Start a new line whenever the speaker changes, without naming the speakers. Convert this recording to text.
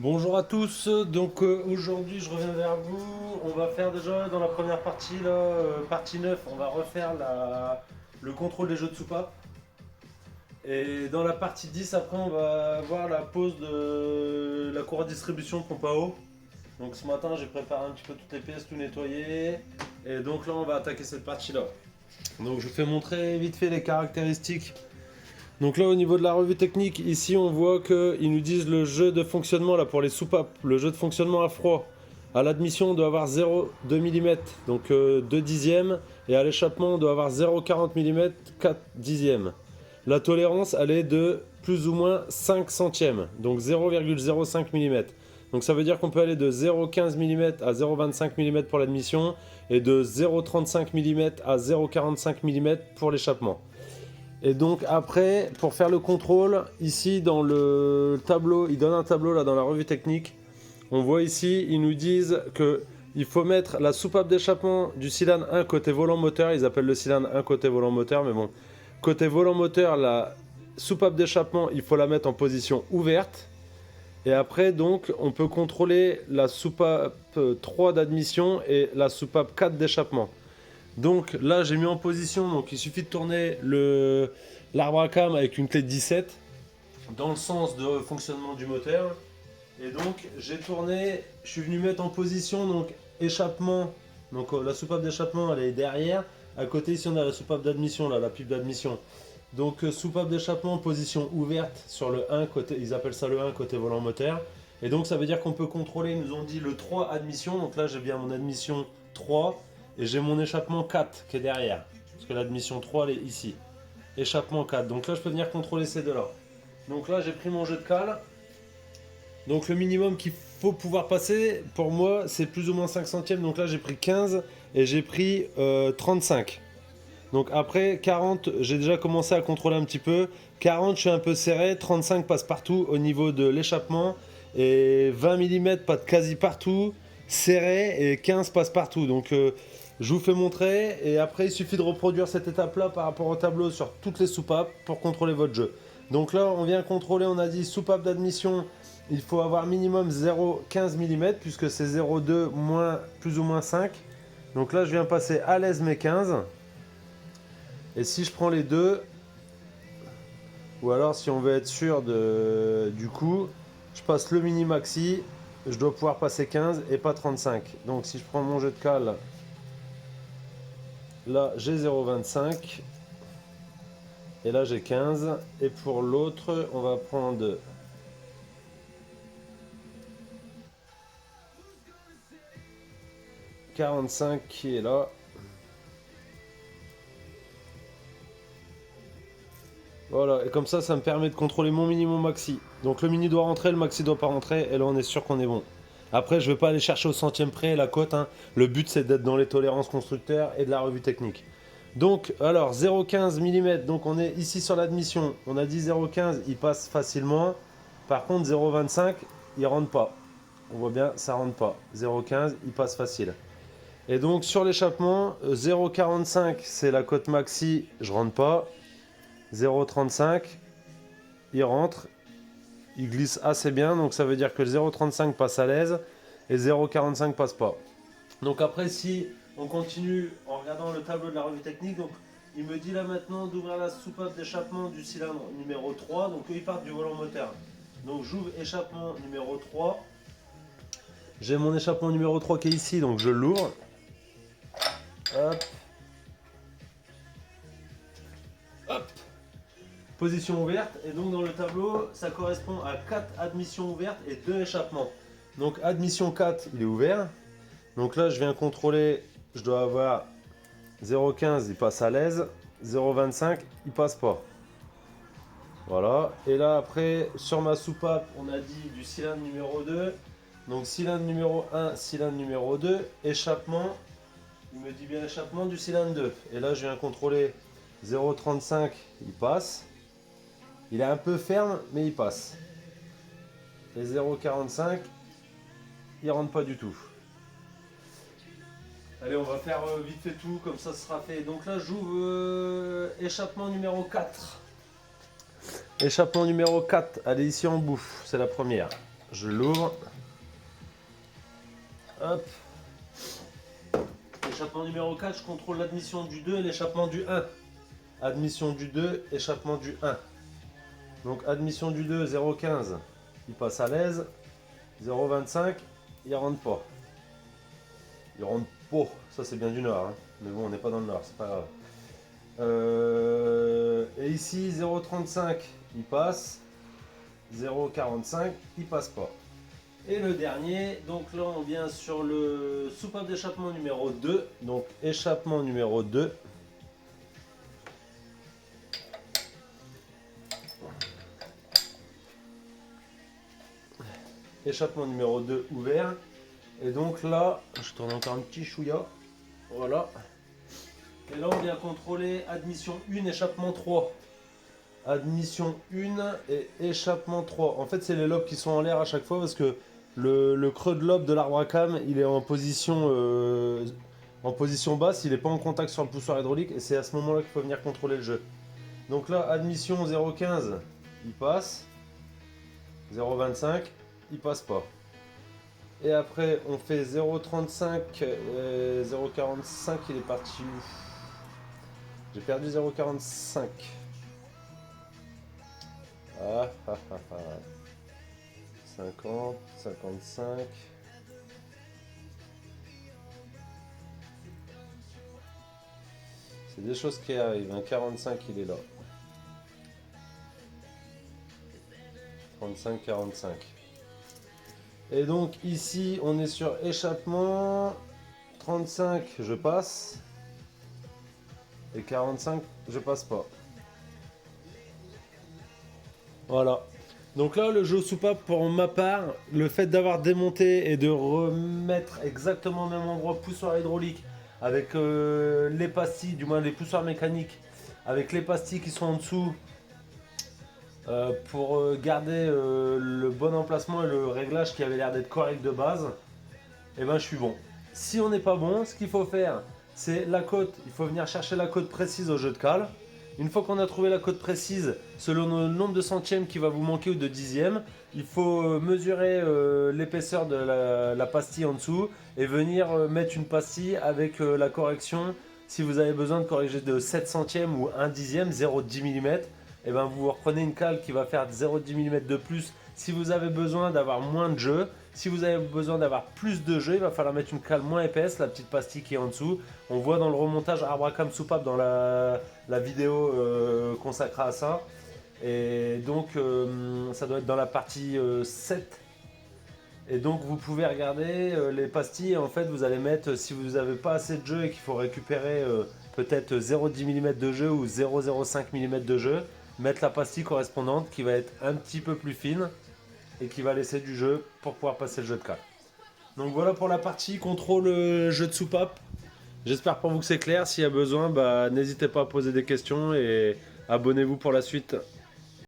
Bonjour à tous, donc aujourd'hui je reviens vers vous. On va faire déjà dans la première partie, là, partie 9, on va refaire le contrôle des jeux de soupape. Et dans la partie 10, après on va voir la pose de la cour à distribution de pompe à eau. Donc ce matin j'ai préparé un petit peu toutes les pièces, tout nettoyé. Et donc là on va attaquer cette partie-là. Donc je vous fais montrer vite fait les caractéristiques. Donc là au niveau de la revue technique, ici on voit qu'ils nous disent le jeu de fonctionnement là pour les soupapes, le jeu de fonctionnement à froid. À l'admission on doit avoir 0,2 mm, donc 2 dixièmes, et à l'échappement on doit avoir 0,40 mm, 4 dixièmes. La tolérance elle est de plus ou moins 5 centièmes, donc 0,05 mm. Donc ça veut dire qu'on peut aller de 0,15 mm à 0,25 mm pour l'admission et de 0,35 mm à 0,45 mm pour l'échappement. Et donc après, pour faire le contrôle, ici dans le tableau, ils donnent un tableau là dans la revue technique. On voit ici, ils nous disent que il faut mettre la soupape d'échappement du cylindre 1 côté volant moteur. Ils appellent le cylindre 1 côté volant moteur, mais bon. Côté volant moteur, la soupape d'échappement, il faut la mettre en position ouverte. Et après, donc, on peut contrôler la soupape 3 d'admission et la soupape 4 d'échappement. Donc là, j'ai mis en position, donc il suffit de tourner l'arbre à cam avec une clé de 17 dans le sens de fonctionnement du moteur. Et donc j'ai tourné, je suis venu mettre en position donc échappement. Donc la soupape d'échappement elle est derrière. À côté ici on a la soupape d'admission, là, la pipe d'admission. Donc soupape d'échappement en position ouverte sur le 1 côté, ils appellent ça le 1 côté volant moteur. Et donc ça veut dire qu'on peut contrôler, ils nous ont dit le 3 admission. Donc là j'ai bien mon admission 3 et j'ai mon échappement 4 qui est derrière. Parce que l'admission 3 elle est ici. Échappement 4. Donc là je peux venir contrôler ces deux là. Donc là j'ai pris mon jeu de cale. Donc le minimum qu'il faut pouvoir passer, pour moi, c'est plus ou moins 5 centièmes. Donc là, j'ai pris 15 et j'ai pris 35. Donc après, 40, j'ai déjà commencé à contrôler un petit peu. 40, je suis un peu serré. 35 passe partout au niveau de l'échappement. Et 20 mm passe quasi partout, serré. Et 15 passe partout. Donc je vous fais montrer. Et après, il suffit de reproduire cette étape-là par rapport au tableau sur toutes les soupapes pour contrôler votre jeu. Donc là, on vient contrôler, on a dit soupape d'admission. Il faut avoir minimum 0,15 mm puisque c'est 0,2 moins plus ou moins 5. Donc là je viens passer à l'aise mes 15. Et si je prends les deux, ou alors si on veut être sûr du coup, je passe le mini maxi, je dois pouvoir passer 15 et pas 35. Donc si je prends mon jeu de cale, là j'ai 0,25 et là j'ai 15. Et pour l'autre, on va prendre 45 qui est là. Voilà, et comme ça me permet de contrôler mon mini, mon maxi. Donc le mini doit rentrer, le maxi doit pas rentrer, et là on est sûr qu'on est bon. Après, je vais pas aller chercher au centième près la cote, hein. Le but c'est d'être dans les tolérances constructeurs et de la revue technique. Donc, alors 0,15 mm, donc on est ici sur l'admission. On a dit 0,15, il passe facilement. Par contre, 0,25, il rentre pas. On voit bien, ça rentre pas. 0,15, il passe facile. Et donc sur l'échappement, 0,45 c'est la cote maxi, je rentre pas. 0,35, il rentre, il glisse assez bien, donc ça veut dire que le 0,35 passe à l'aise et 0,45 passe pas. Donc après, si on continue en regardant le tableau de la revue technique, donc il me dit là maintenant d'ouvrir la soupape d'échappement du cylindre numéro 3, donc eux ils partent du volant moteur. Donc j'ouvre échappement numéro 3, j'ai mon échappement numéro 3 qui est ici, donc je l'ouvre. Hop. Hop. Position ouverte, et donc dans le tableau ça correspond à 4 admissions ouvertes et 2 échappements. Donc admission 4 il est ouvert, donc là je viens contrôler, je dois avoir 0,15 il passe à l'aise, 0,25 il passe pas. Voilà, et là après sur ma soupape on a dit du cylindre numéro 2, donc cylindre numéro 1, cylindre numéro 2, échappement, il me dit bien échappement du cylindre 2, et là je viens contrôler 0,35 il passe. Il est un peu ferme, mais il passe. Et 0,45, il rentre pas du tout. Allez, on va faire vite fait tout, comme ça ce sera fait. Donc là, j'ouvre échappement numéro 4. Échappement numéro 4, elle est ici en bouffe, c'est la première. je l'ouvre. Hop. Échappement numéro 4, je contrôle l'admission du 2 et l'échappement du 1. Admission du 2, échappement du 1. Donc admission du 2, 0,15, il passe à l'aise. 0,25, il rentre pas. Il rentre pas, ça c'est bien du nord. Hein. Mais bon, on n'est pas dans le nord, c'est pas grave. Et ici, 0,35, il passe. 0,45, il passe pas. Et le dernier, donc là on vient sur le soupape d'échappement numéro 2. Donc échappement numéro 2. Échappement numéro 2 ouvert. Et donc là, je tourne encore un petit chouïa. Voilà. Et là on vient contrôler admission 1, échappement 3. Admission 1 et échappement 3. En fait c'est les lobes qui sont en l'air à chaque fois parce que le creux de lobe de l'arbre à cam, il est en position basse, il n'est pas en contact sur le poussoir hydraulique et c'est à ce moment-là qu'il faut venir contrôler le jeu. Donc là, admission 0,15, il passe. 0,25, il passe pas. Et après, on fait 0,35, 0,45, il est parti où? J'ai perdu 0,45. Ah, ah, ah, ah. 50, 55. C'est des choses qui arrivent. Un 45, il est là. 35, 45. Et donc ici, on est sur échappement. 35, je passe. Et 45, je passe pas. Voilà. Donc là, le jeu soupape, pour ma part, le fait d'avoir démonté et de remettre exactement au même endroit poussoir hydraulique avec les pastilles, du moins les poussoirs mécaniques, avec les pastilles qui sont en dessous pour garder le bon emplacement et le réglage qui avait l'air d'être correct de base, et ben je suis bon. Si on n'est pas bon, ce qu'il faut faire, c'est la cote. Il faut venir chercher la cote précise au jeu de cale. Une fois qu'on a trouvé la cote précise, selon le nombre de centièmes qui va vous manquer ou de dixièmes, il faut mesurer l'épaisseur de la pastille en dessous et venir mettre une pastille avec la correction. Si vous avez besoin de corriger de 7 centièmes ou 1 dixième, 0,10 mm, et ben vous reprenez une cale qui va faire 0,10 mm de plus. Si vous avez besoin d'avoir moins de jeu, si vous avez besoin d'avoir plus de jeu, il va falloir mettre une cale moins épaisse, la petite pastille qui est en dessous. On voit dans le remontage arbre à cam soupape dans la vidéo consacrée à ça. Et donc ça doit être dans la partie 7. Et donc vous pouvez regarder les pastilles. En fait vous allez mettre, si vous n'avez pas assez de jeu et qu'il faut récupérer peut-être 0,10 mm de jeu ou 0,05 mm de jeu, mettre la pastille correspondante qui va être un petit peu plus fine et qui va laisser du jeu pour pouvoir passer le jeu de cale. Donc voilà pour la partie contrôle jeu de soupape. J'espère pour vous que c'est clair. S'il y a besoin, n'hésitez pas à poser des questions et abonnez-vous pour la suite.